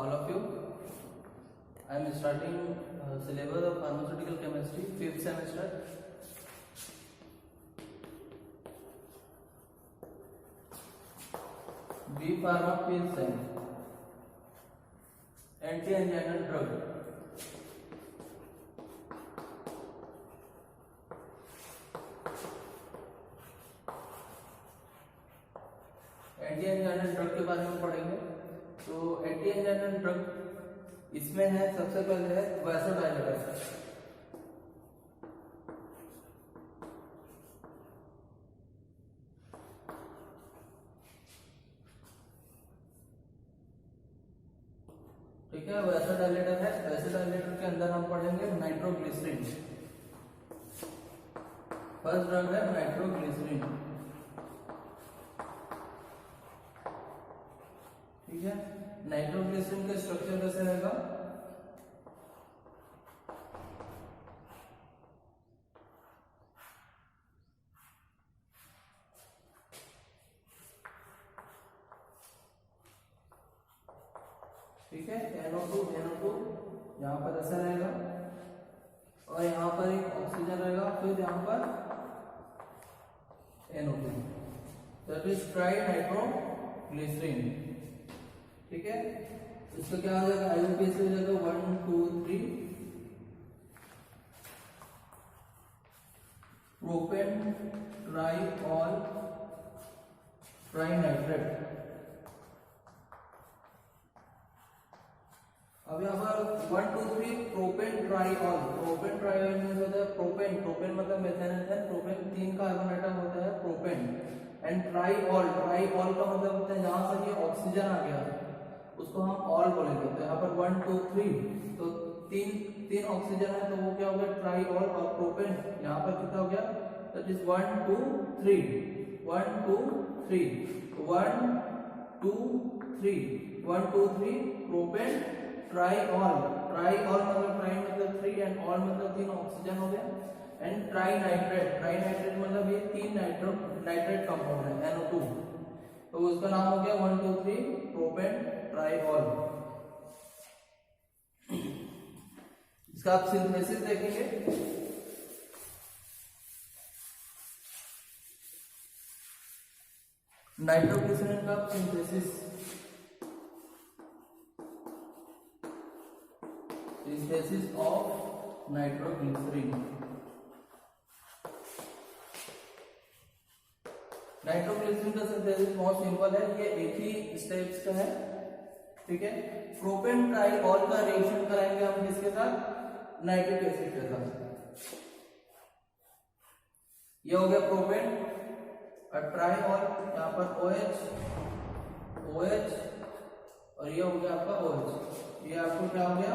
all of you. I am starting syllabus of pharmaceutical chemistry, 5th semester. B Pharma phase science, anti-anginal drug. Anti-anginal drug के बारे में पढ़ेंगे। तो anti-anginal drug इसमें है, सबसे पहले है वैसोडाइलेटर। ठीक है, वैसोडाइलेटर है। वैसोडाइलेटर के अंदर हम पढ़ेंगे नाइट्रोग्लिसरीन। फर्स्ट ड्रग है नाइट्रोग्लिसरीन। ठीक है, नाइट्रोग्लिसरीन का स्ट्रक्चर कैसे रहेगा? ठीक है, NO2 यहाँ पर ऐसा रहेगा और यहाँ पर एक ऑक्सीजन रहेगा, फिर यहाँ पर NO2, that is try nitroglycerine. ठीक है, इसका क्या हो जाएगा? IUPAC हो जाएगा 1 2 3 प्रोपेन ट्राइऑल ट्राइनाइट्रेट। अब यहाँ पर 1 2 3 प्रोपेन ट्राइऑल। प्रोपेन ट्राइऑल में होता है प्रोपेन मतलब मेथानेथेन। प्रोपेन 3 कार्बन एटम होता है प्रोपेन। एंड ट्राइऑल का मतलब होता है जहां से ये ऑक्सीजन आ गया उसको हम ऑल बोलेंगे। तो यहाँ पर 1 2 3 तो तीन ऑक्सीजन है, तो वो क्या हो गया? ट्राइऑल। और प्रोपेन यहाँ पर कितना हो गया? दैट इज 1 2 3 1 2 3 1 2 3 1 2 3 प्रोपेन ट्राइऑल मतलब ट्राई मतलब 3 एंड ऑल मतलब 3 ऑक्सीजन हो गया। एंड ट्राइनाइट्रेट मतलब ये 3 नाइट्रेट कंपाउंड है NO2, तो उसका नाम हो गया 1 2 3 प्रोपेन ट्राइऑल। इसका आप सिंथेसिस देखेंगे। नाइट्रोग्लिसरीन का सिंथेसिस ऑफ नाइट्रोग्लिसरीन। नाइट्रोग्लिसरीन का सिंथेसिस बहुत सिंपल है, ये एक ही स्टेप्स का है। ठीक है, प्रोपेन ट्राइऑल का रिएक्शन कराएंगे हम किसके साथ? नाइट्रिक एसिड के साथ। ये हो गया प्रोपेन और ट्राइऑल, यहाँ पर OH और ये हो गया आपका OH। ये आपको क्या हो गया?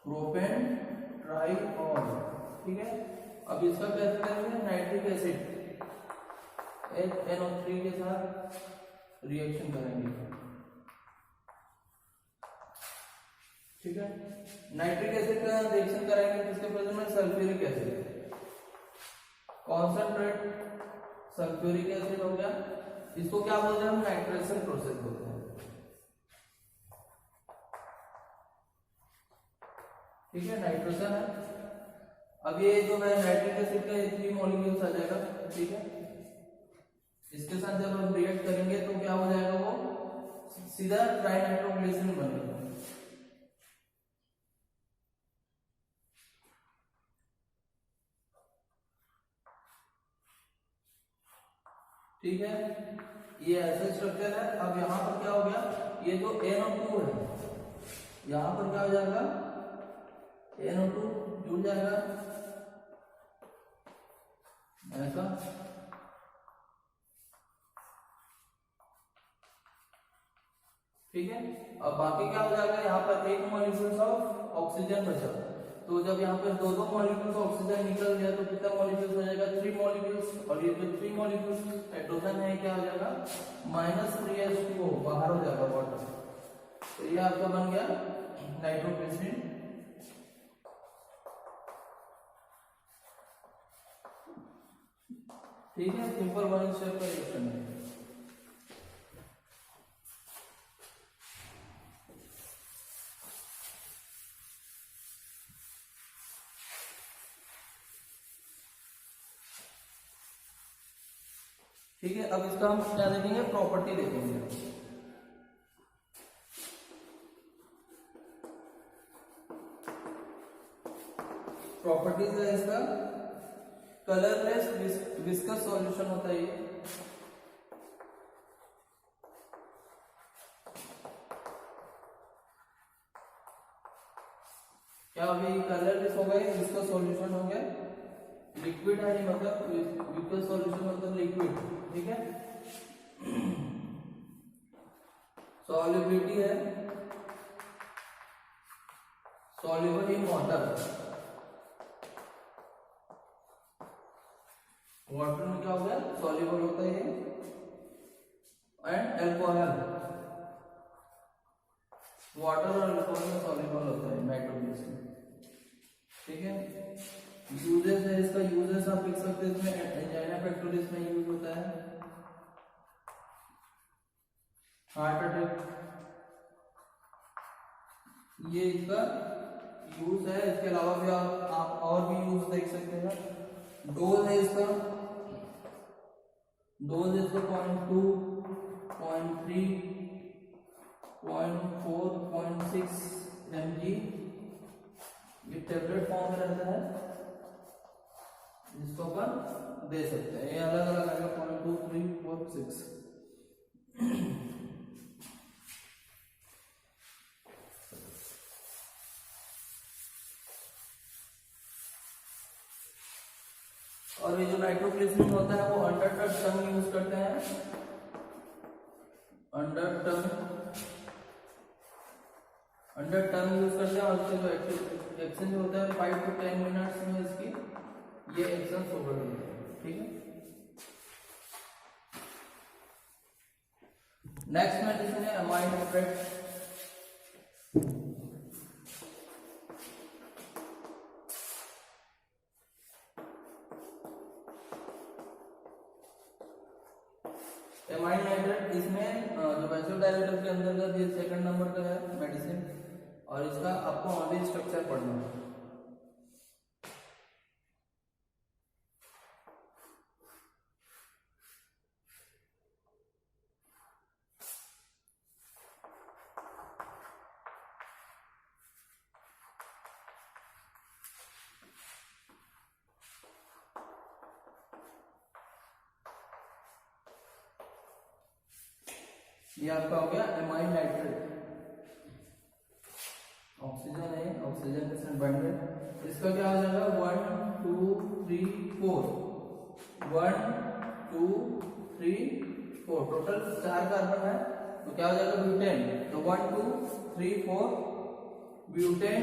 प्रोपेन ट्राइऑल। ठीक है, अब इसका कैसे करेंगे? नाइट्रिक एसिड NO3 के साथ रिएक्शन करेंगे। ठीक है, नाइट्रिक एसिड का रिएक्शन करेंगे किसके प्रेजेंस में? Sulphuric acid. Concentrate sulphuric acid हो गया। इसको क्या बोलते हैं हम? नाइट्रेशन प्रोसेस बोलते हैं। ठीक है, नाइट्रोजन है। अब ये जो है नाइट्रिक एसिड का 3 मॉलिक्यूल्स आ जाएगा। ठीक है, इसके साथ जब हम रिएक्ट करेंगे तो क्या हो जाएगा? वो सीधा ट्राइनाइट्रोग्लिसरीन बनेगा। ठीक है, ये ऐसा स्ट्रक्चर है। अब यहाँ पर क्या हो गया? ये जो NO2 है यहाँ पर क्या हो जाएगा? NO2 जुड़ जाएगा ऐसा। ठीक है, अब बाकी क्या हो जाएगा? यहाँ पर 1 मॉलिक्यूल ऑफ ऑक्सीजन बचा। तो जब यहाँ पर 2 मॉलिक्यूल्स ऑक्सीजन निकल गया तो कितना मॉलिक्यूल्स हो जाएगा? 3 मॉलिक्यूल्स। और ये जो 3 मॉलिक्यूल्स हाइड्रोजन है क्या हो जाएगा? -3H2O बाहर हो जाएगा वाटर। तो ये आपका बन गया नाइट्रोग्लिसरीन। ठीक है, सिंपल 1 स्टेप का रिएक्शन है। ठीक है, अब इसका हम क्या देखेंगे, प्रॉपर्टी देखेंगे। प्रॉपर्टीज है इसका, कलरलेस विस्कस सॉल्यूशन होता है ये। क्या अभी कलरलेस हो गए, विस्कस सॉल्यूशन हो गया। लिक्विड है मतलब विस्कस सॉल्यूशन मतलब लिक्विड, ठीक है। सॉल्युबिलिटी है, सॉल्युबल इन वाटर, वाटर में क्या हो गया, सॉल्युबल होता है ये। एंड एल्कोहल, वाटर और अल्कोहल में सॉल्युबल होता है नाइट्रोजन में, ठीक है। यूजेस है इसका, यूजेस आप लिख सकते हैं इसमें, एंजाइना पेक्टोरिस में यूज होता है, हार्ट अटैक, ये इसका यूज है। इसके अलावा भी आप और भी यूज देख सकते हैं। डोज है इसका, डोज इसका 0.2, 0.3, 0.4, 0.6 mg, ये टेबलेट फॉर्म में रहता है, जिसको अपन दे सकते हैं। ये अलग अलग आएगा, 0.2, 3, 4, 6। और ये जो नाइट्रोग्लिसरीन होता है वो अंडर टंग यूज करते हैं, अंडर टंग यूज करते हैं। और इसका जो एक्शन होता है 5 to 10 मिनट्स में इसकी ये एक्शन ओवर होता है, ठीक है। नेक्स्ट मेडिसिन है अमाइन नाइट्रेट। एमाइन नाइट्रेट, इसमें जो वैसोडाइलेटर के अंतर्गत ये सेकंड नंबर का है मेडिसिन, और इसका आपको ऑनली स्ट्रक्चर पढ़ना है। ये आपका हो गया एमाइन नाइट्रेट। ऑक्सीजन है, ऑक्सीजन के साथ बॉन्ड है। इसका क्या हो जाएगा, 1 2 3 4, 1 2 3 4, टोटल 4 कार्बन है, तो क्या हो जाएगा, ब्यूटेन। तो 1 2 3 4 ब्यूटेन,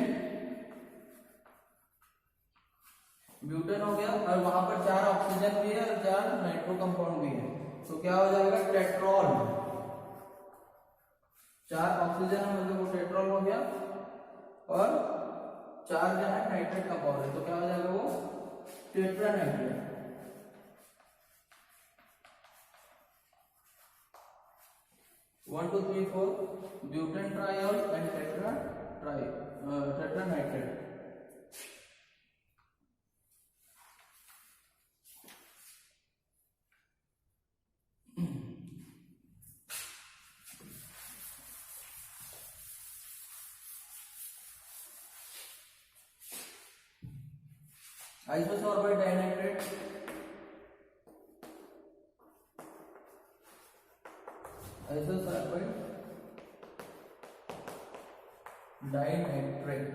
ब्यूटेन हो गया। और वहां पर 4 ऑक्सीजन भी है और 4 नाइट्रो कंपाउंड भी है, तो क्या हो जाएगा, टेट्रॉल। 4 ऑक्सीजन है मतलब वो टेट्रॉल हो गया, और 4 जो है नाइट्रेट कंपाउंड है, तो क्या हो जाएगा वो tetra nitrate. One two three four butane triol and tetra nitrate. Isosorbide dinitrate, isosorbide dinitrate,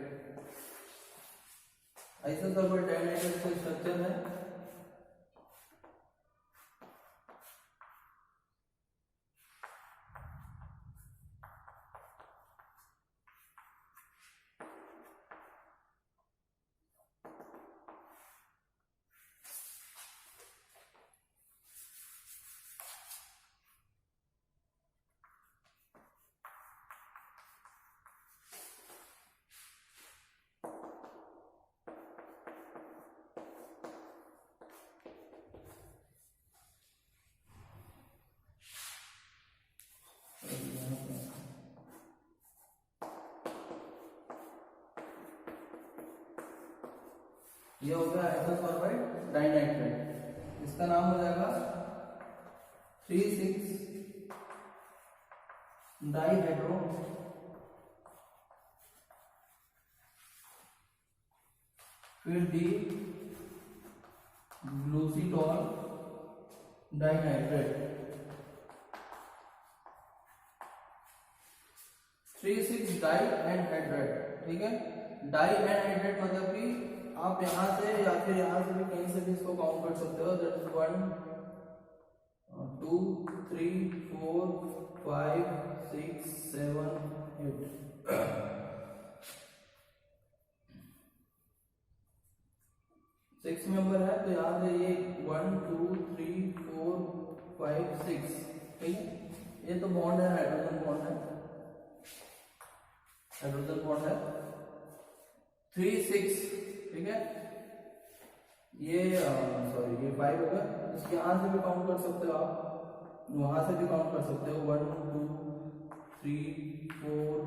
isosorbide dinitrate का स्ट्रक्चर है ये हो गया आइसोसॉर्बेट डाइनाइट्रेट। इसका नाम हो जाएगा 3,6 डाइहाइड्रो फिर डी ग्लूसीटॉल डाइनाइट्रेट 3,6 डाई एनहाइड्रेट। ठीक है, डाई एनहाइड्रेट मतलब कि आप यहां से या फिर यहां से भी कहीं से भी इसको काउंट कर सकते हो। दैट इज 1 2 3 4 5 6 7 8 6 मेंबर है, तो यहाँ से ये 1 2 3 4 5 6। ठीक है, ये तो बॉन्ड है, हाइड्रोजन बॉन्ड है, हाइड्रोजन बॉन्ड है 3 6। ठीक है, ये सॉरी ये 5 होगा। इसके यहाँ से भी काउंट कर सकते हो आप, वहां से भी काउंट कर सकते हो 1 2 3 4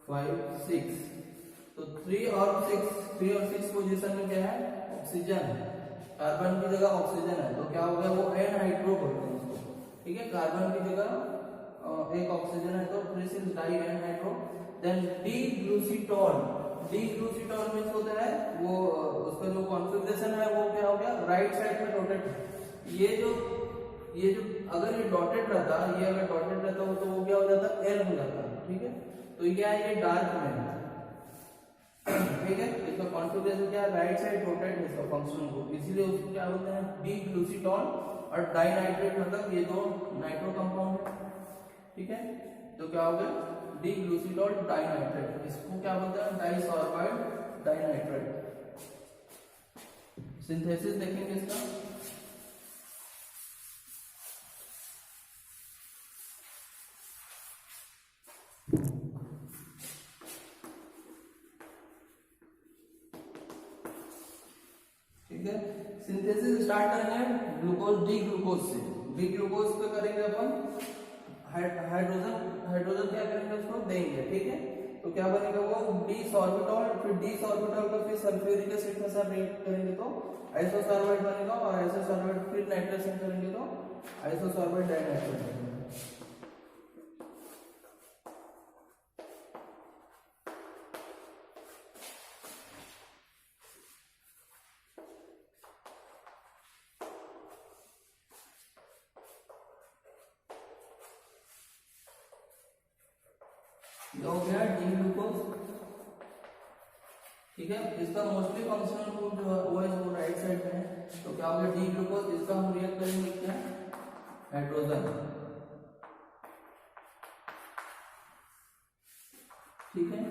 5 6। तो 3 और 6 पोजीशन में क्या है, ऑक्सीजन। कार्बन की जगह ऑक्सीजन है, तो क्या हो गया, वो एनहाइड्रो बोलते हैं उसको। ठीक है, कार्बन की जगह एक ऑक्सीजन है, तो 3,6 डाई एनहाइड्रो। देन डी ग्लूसीटॉल मींस होता है वो, उसका जो कॉन्फ़िगरेशन है वो क्या हो गया, राइट साइड में डॉटेड। ये जो अगर ये डॉटेड रहता, ये अगर डॉटेड रहता हो तो वो क्या हो जाता, एल हो जाता। ठीक है, तो ये क्या है, ये डार्क में है। ठीक है, इसका कॉन्फ़िगरेशन क्या है, राइट साइड रोटेट है इसका फंक्शन को, इसीलिए उसको क्या बोलते हैं, डी ग्लूसीटॉल और डाइनाइट्रेट, मतलब ये दो नाइट्रो कंपाउंड है। ठीक है, तो क्या हो गया, डी ग्लूसीटॉल डाइनाइट्रेट। इसको क्या बोलते हैं, डाइसॉर्बाइड डाइनाइट्रेट। सिंथेसिस देखेंगे इसका। ठीक है, सिंथेसिस स्टार्ट करेंगे ग्लूकोज डी ग्लूकोज से। डी ग्लूकोज पे करेंगे अपन हाइड्रोजन क्या करेंगे, उसको देंगे। ठीक है, तो क्या बनेगा, वो डी सॉर्बिटॉल, फिर डी सॉर्बिटॉल को फिर सल्फ्यूरिक एसिड के साथ रिएक्ट करेंगे तो आइसोसॉर्बाइड बनेगा, और आइसोसॉर्बाइड फिर नाइट्रेशन करेंगे तो आइसोसॉर्बाइड डाइनाइट्रेट बनेगा। हो गया डी ग्लूकोज। ठीक है, इसका मोस्टली फंक्शनल ग्रुप जो है वो राइट साइड में है, तो क्या हो गया, डी ग्लूकोज। इसका हम रिएक्ट करेंगे क्या, हाइड्रोजन। ठीक है,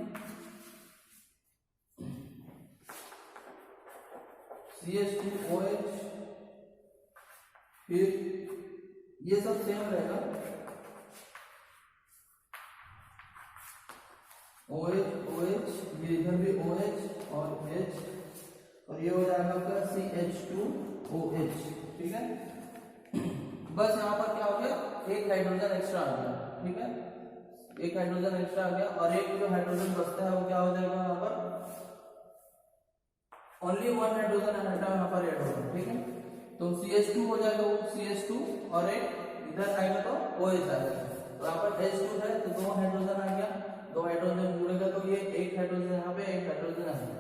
CH2OH, फिर ये सब सेम रहेगा, OH OH, ये इधर भी OH और H, और ये हो जाएगा आपका CH2OH। ठीक है, बस यहाँ पर क्या हो गया, एक हाइड्रोजन एक्स्ट्रा आ गया। ठीक है, एक हाइड्रोजन एक्स्ट्रा आ गया, और एक जो हाइड्रोजन बचता है वो क्या हो जाएगा, यहाँ पर ओनली 1 हाइड्रोजन हटा यहाँ पर ऐड होगा। ठीक है, तो CH2 हो जाएगा, वो CH2, और एक इधर आएगा तो OH आएगा। तो यहाँ पर H2 है, तो 2 हाइड्रोजन आ गया, 2 हाइड्रोजन जुड़ेगा तो ये एक हाइड्रोजन यहाँ पे, एक हाइड्रोजन यहाँ पे,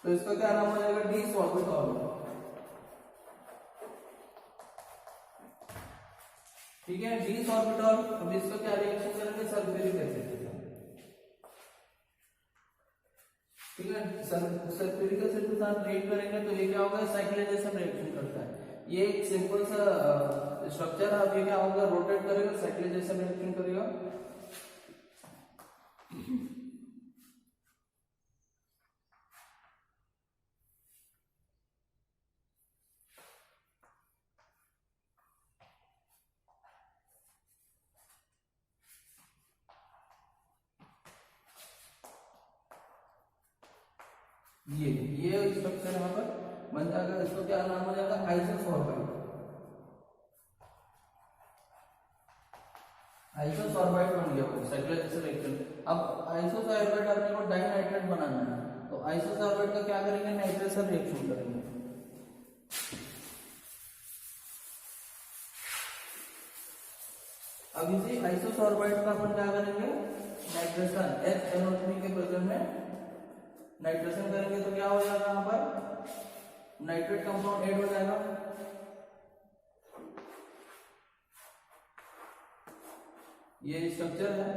तो इसका क्या नाम हो जाएगा, डी सॉर्बिटॉल। ठीक है, डी सॉर्बिटॉल। अब इसका क्या रिएक्शन करेंगे, सल्फ्यूरिक एसिड के साथ। ठीक है, सल्फ्यूरिक एसिड के साथ रिएक्ट करेंगे तो ये क्या होगा, साइक्लाइजेशन रिएक्शन करता है। ये एक सिंपल सा स्ट्रक्चर है। अब ये क्या होगा, रोटेट करेगा, साइक्लाइजेशन रिएक्शन करेगा। ये स्ट्रक्चर यहाँ पर बन जाएगा, इसको क्या नाम हो जाएगा, आइसोसॉर्बाइड। आइसोसॉर्बाइड बन गया वो साइक्लाइजेशन रिएक्शन। अब आइसोसॉर्बाइड अपने को डाइनाइट्रेट बनाना है, तो आइसोसॉर्बाइड का क्या करेंगे, नाइट्रेशन रिएक्शन करेंगे। अब इसी आइसोसॉर्बाइड का अपन क्या करेंगे, नाइट्रेशन HNO3 के प्रेजेंट में नाइट्रेशन करेंगे तो क्या हो जाएगा, यहाँ पर नाइट्रेट कंपाउंड ऐड हो जाएगा। ये स्ट्रक्चर है।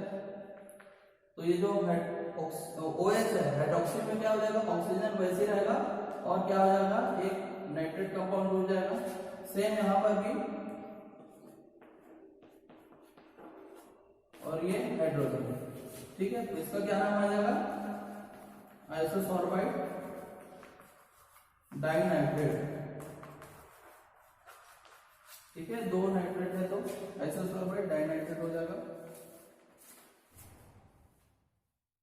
तो ये जो OH है, हाइड्रोक्सी में क्या हो जाएगा, ऑक्सीजन वैसे ही रहेगा और क्या हो जाएगा, एक नाइट्रेट कंपाउंड हो जाएगा। सेम यहाँ पर भी, और ये हाइड्रोजन। ठीक है, तो इसका क्या नाम आ जाएगा, आइसोसॉर्बाइड डाइनाइट्रेट। ठीक है, दो नाइट्रेट है तो आइसोसॉर्बाइड डाइनाइट्रेट हो जाएगा।